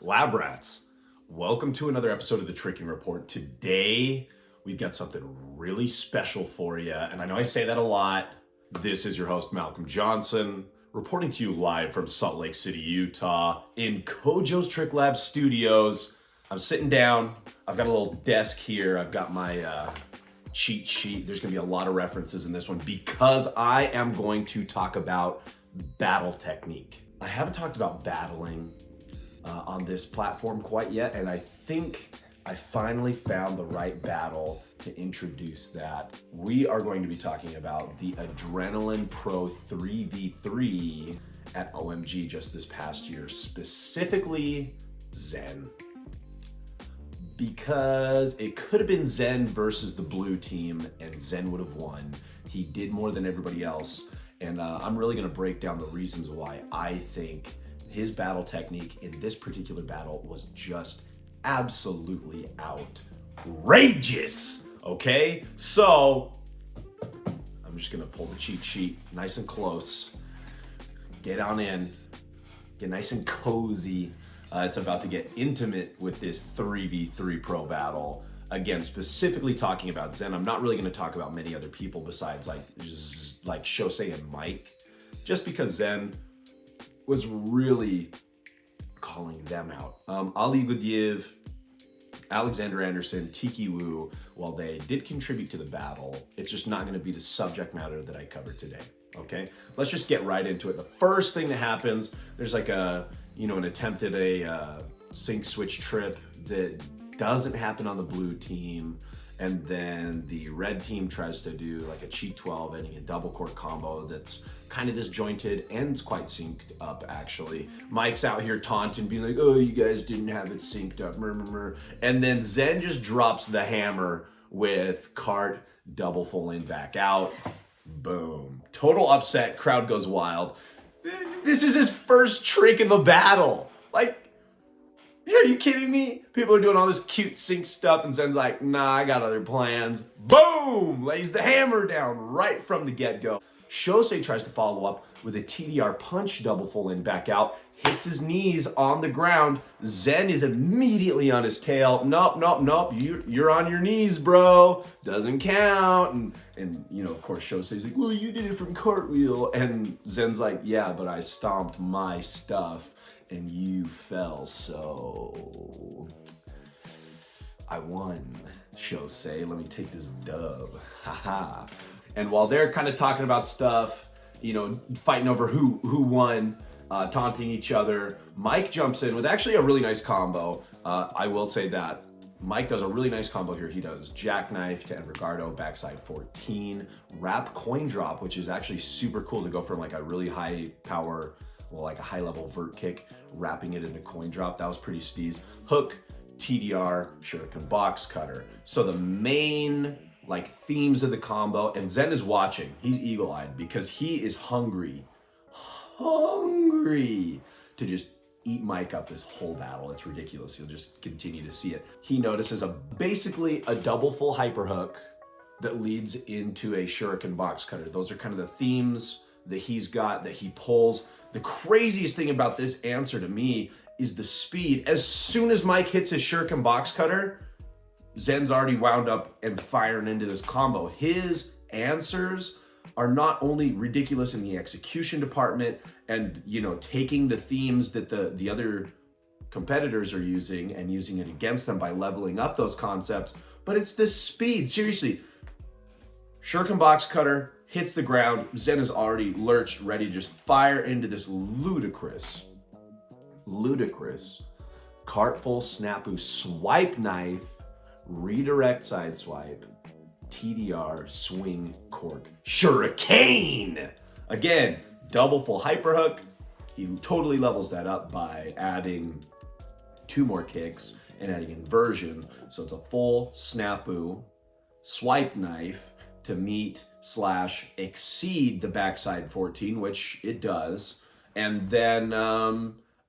Lab rats, welcome to another episode of the Tricking Report. Today, we've got something really special for you, and I know I say that a lot. This is your host, Malcolm Johnson, reporting to you live from Salt Lake City, Utah, in Kojostricklab studios. I'm sitting down. I've got a little desk here. I've got my cheat sheet. There's going to be a lot of references in this one because I am going to talk about battle technique. I haven't talked about battling on this platform quite yet, and I think I finally found the right battle to introduce that. We are going to be talking about the Adrenaline Pro 3v3 at OMG just this past year, specifically Zen. Because it could have been Zen versus the blue team, and Zen would have won. He did more than everybody else, and I'm really gonna break down the reasons why I think his battle technique in this particular battle was just absolutely outrageous, okay? So, I'm just gonna pull the cheat sheet nice and close, get on in, get nice and cozy. It's about to get intimate with this 3v3 pro battle. Again, specifically talking about Zen. I'm not really gonna talk about many other people besides like Shosei and Mike, just because Zen was really calling them out. Ali Gudiev, Alexander Anderson, Tiki Wu, while they did contribute to the battle, it's just not gonna be the subject matter that I cover today, okay? Let's just get right into it. The first thing that happens, there's like an attempt at a sync switch trip that doesn't happen on the blue team, and then the red team tries to do like a cheat 12 ending a double court combo that's kind of disjointed and it's quite synced up actually. Mike's out here taunting, being like, oh, you guys didn't have it synced up, murmur. And then Zen just drops the hammer with cart double full in back out. Boom. Total upset, crowd goes wild. This is his first trick in the battle. Like, are you kidding me? People are doing all this cute sync stuff and Zen's like, nah, I got other plans. Boom! Lays the hammer down right from the get-go. Shosei tries to follow up with a TDR punch double full in back out, hits his knees on the ground. Zen is immediately on his tail. Nope. You're on your knees, bro. Doesn't count. And of course, Shosei's like, well, you did it from cartwheel. And Zen's like, yeah, but I stomped my stuff and you fell, so I won, Shosei. Let me take this dub. Haha. And while they're kind of talking about stuff, fighting over who won, taunting each other, Mike jumps in with actually a really nice combo. I will say that Mike does a really nice combo here. He does jackknife to Enrigardo, backside 14, wrap coin drop, which is actually super cool to go from like a really high power, like a high level vert kick, wrapping it into coin drop. That was pretty steez. Hook, TDR, shuriken box cutter. So the main themes of the combo, and Zen is watching. He's eagle-eyed because he is hungry to just eat Mike up this whole battle. It's ridiculous. You'll just continue to see it. He notices basically a double full hyper hook that leads into a shuriken box cutter. Those are kind of the themes that he's got, that he pulls. The craziest thing about this answer to me is the speed. As soon as Mike hits his shuriken box cutter, Zen's already wound up and firing into this combo. His answers are not only ridiculous in the execution department and, taking the themes that the other competitors are using and using it against them by leveling up those concepts, but it's the speed. Seriously, shuriken box cutter hits the ground. Zen is already lurched, ready to just fire into this ludicrous cartful snapu swipe knife, redirect side swipe, TDR swing cork shuriken. Again, double full hyper hook. He totally levels that up by adding 2 more kicks and adding inversion. So it's a full snapu swipe knife to meet / exceed the backside 14, which it does. And then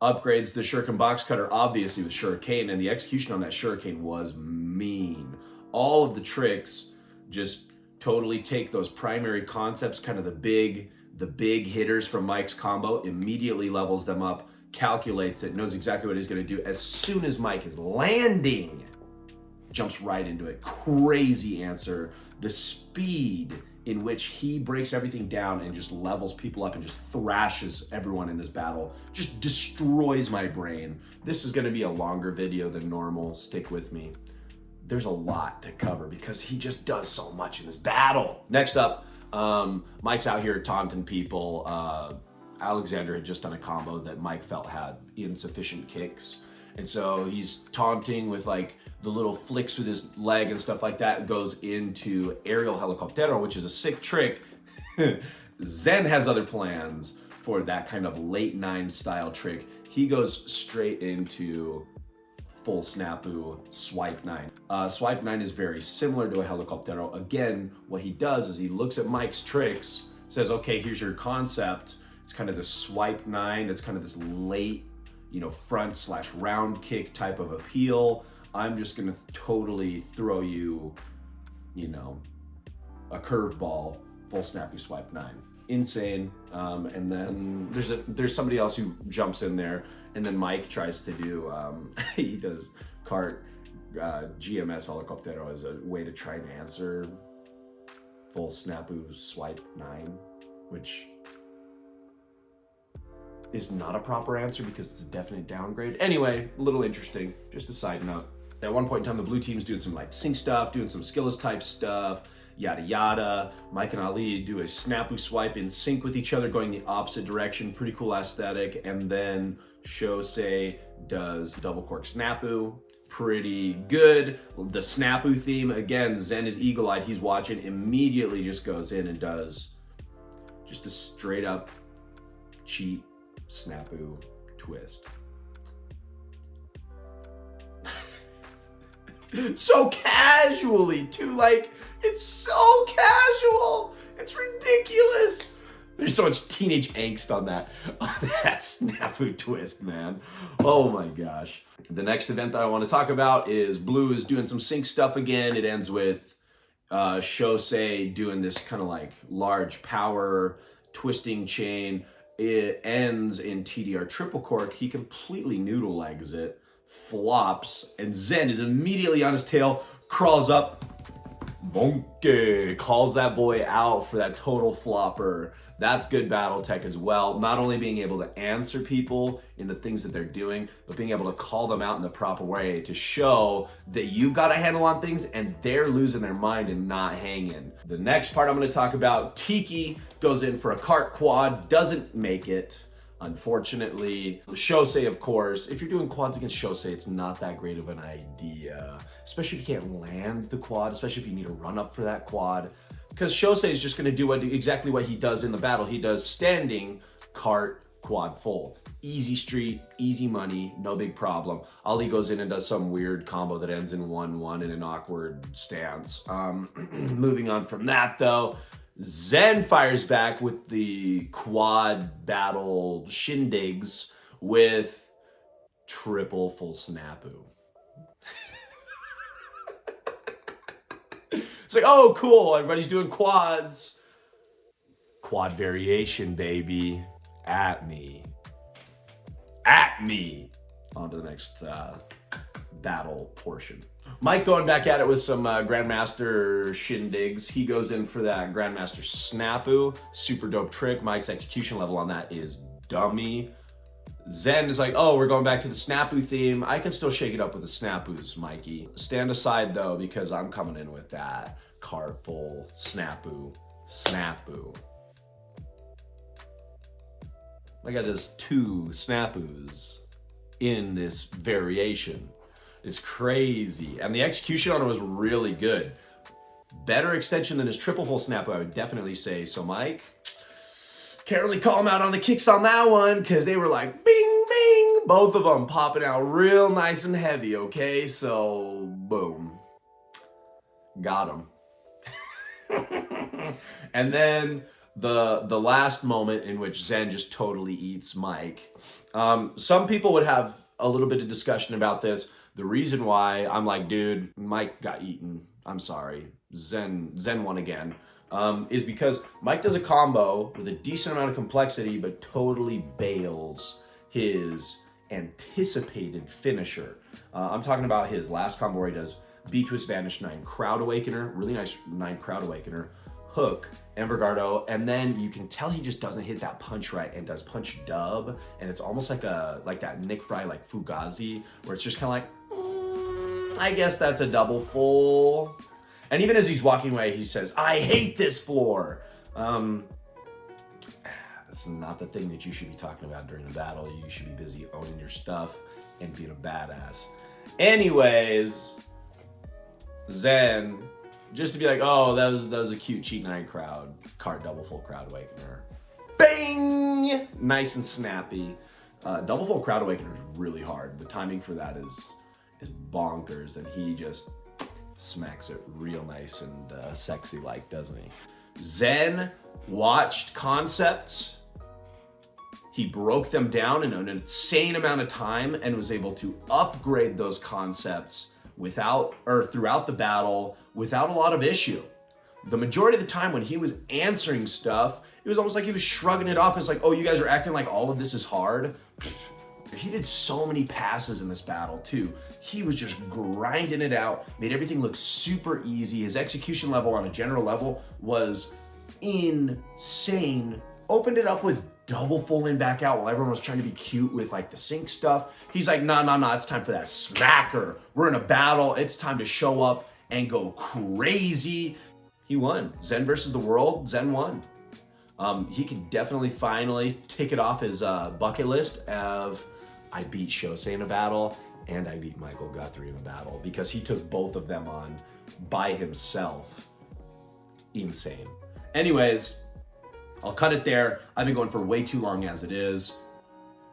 upgrades the shuriken box cutter, obviously, with shuriken, and the execution on that shuriken was mean. All of the tricks just totally take those primary concepts, kind of the big hitters from Mike's combo, immediately levels them up calculates it, knows exactly what he's gonna do. As soon as Mike is landing, jumps right into it. Crazy answer. The speed in which he breaks everything down and just levels people up and just thrashes everyone in this battle just destroys my brain. This is gonna be a longer video than normal, stick with me. There's a lot to cover because he just does so much in this battle. Next up, Mike's out here taunting people. Alexander had just done a combo that Mike felt had insufficient kicks. And so he's taunting with like the little flicks with his leg and stuff like that. It goes into aerial helicoptero, which is a sick trick. Zen has other plans for that kind of late 9 style trick. He goes straight into full snapu swipe 9. Swipe 9 is very similar to a helicoptero. Again, what he does is he looks at Mike's tricks, says, okay, here's your concept. It's kind of the swipe 9. It's kind of this late, front/round kick type of appeal. I'm just gonna totally throw you, a curveball, full snappy swipe 9. Insane. And then there's somebody else who jumps in there, and then Mike tries to do, he does cart GMS helicoptero as a way to try and answer full snapu swipe 9, which is not a proper answer because it's a definite downgrade. Anyway, a little interesting, just a side note. At one point in time, the blue team's doing some like sync stuff, doing some skillless type stuff, yada yada. Mike and Ali do a snapu swipe in sync with each other, going the opposite direction, pretty cool aesthetic. And then Shosei does double cork snapu, pretty good. The snapu theme, again, Zen is eagle-eyed, he's watching, immediately just goes in and does just a straight up cheat snapu twist. So casually too, like, it's so casual, it's ridiculous. There's so much teenage angst on that snafu twist, man. Oh my gosh. The next event that I want to talk about is Blue is doing some sync stuff again. It ends with Shosei doing this kind of like large power twisting chain. It ends in TDR triple cork. He completely noodle legs it, flops, and Zen is immediately on his tail, crawls up, bonke, calls that boy out for that total flopper. That's good battle tech as well. Not only being able to answer people in the things that they're doing, but being able to call them out in the proper way to show that you've got a handle on things and they're losing their mind and not hanging. The next part I'm gonna talk about, Tiki goes in for a cart quad, doesn't make it. Unfortunately, Shosei, of course, if you're doing quads against Shosei, it's not that great of an idea, especially if you can't land the quad, especially if you need to run up for that quad, because Shosei is just going to do exactly what he does in the battle. He does standing, cart, quad full. Easy street, easy money, no big problem. Ali goes in and does some weird combo that ends in 1-1 in an awkward stance. Moving on from that though, Zen fires back with the quad battle shindigs with triple full snapu. It's like, oh, cool, everybody's doing quads. Quad variation, baby. At me. At me. On to the next battle portion. Mike going back at it with some Grandmaster shindigs. He goes in for that Grandmaster snapu. Super dope trick. Mike's execution level on that is dummy. Zen is like, oh, we're going back to the snapu theme. I can still shake it up with the snapus, Mikey. Stand aside though, because I'm coming in with that car full snapu. I got just 2 snapus in this variation. It's crazy. And the execution on it was really good. Better extension than his triple full snapu, I would definitely say. So Mike, can't really call him out on the kicks on that one because they were like bing, bing. Both of them popping out real nice and heavy, okay? So, boom. Got him. And then the last moment in which Zen just totally eats Mike. Some people would have a little bit of discussion about this. The reason why I'm like, dude, Mike got eaten. I'm sorry. Zen won again. Is because Mike does a combo with a decent amount of complexity, but totally bails his anticipated finisher. I'm talking about his last combo where he does B twist vanish 9 crowd awakener, really nice 9 crowd awakener, hook, Envergardo, and then you can tell he just doesn't hit that punch right and does punch dub, and it's almost like that Nick Fry like Fugazi, where it's just kind of like, I guess that's a double full. And even as he's walking away, he says, "I hate this floor." That's not the thing that you should be talking about during the battle. You should be busy owning your stuff and being a badass. Anyways, Zen, just to be like, oh, that was a cute cheat 9 crowd card double full crowd awakener. Bang! Nice and snappy. Double full crowd awakener is really hard. The timing for that is bonkers, and he just smacks it real nice and sexy like, doesn't he? Zen watched concepts. He broke them down in an insane amount of time and was able to upgrade those concepts throughout the battle without a lot of issue. The majority of the time when he was answering stuff, it was almost like he was shrugging it off as like, oh, you guys are acting like all of this is hard. He did so many passes in this battle too. He was just grinding it out, made everything look super easy. His execution level on a general level was insane. Opened it up with double full in back out while everyone was trying to be cute with like the sync stuff. He's like, nah, it's time for that smacker. We're in a battle. It's time to show up and go crazy. He won. Zen versus the world, Zen won. He can definitely finally tick it off his bucket list of, I beat Shosei in a battle and I beat Michael Guthrie in a battle, because he took both of them on by himself. Insane. Anyways, I'll cut it there. I've been going for way too long as it is.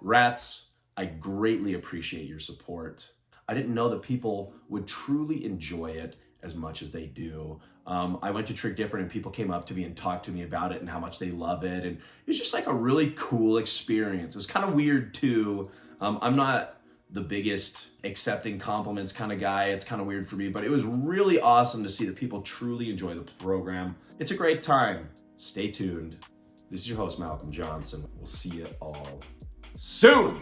Rats, I greatly appreciate your support. I didn't know that people would truly enjoy it as much as they do. I went to Trick Different and people came up to me and talked to me about it and how much they love it. And it's just like a really cool experience. It's kind of weird too. I'm not the biggest accepting compliments kind of guy. It's kind of weird for me, but it was really awesome to see that people truly enjoy the program. It's a great time. Stay tuned. This is your host, Malcolm Johnson. We'll see you all soon.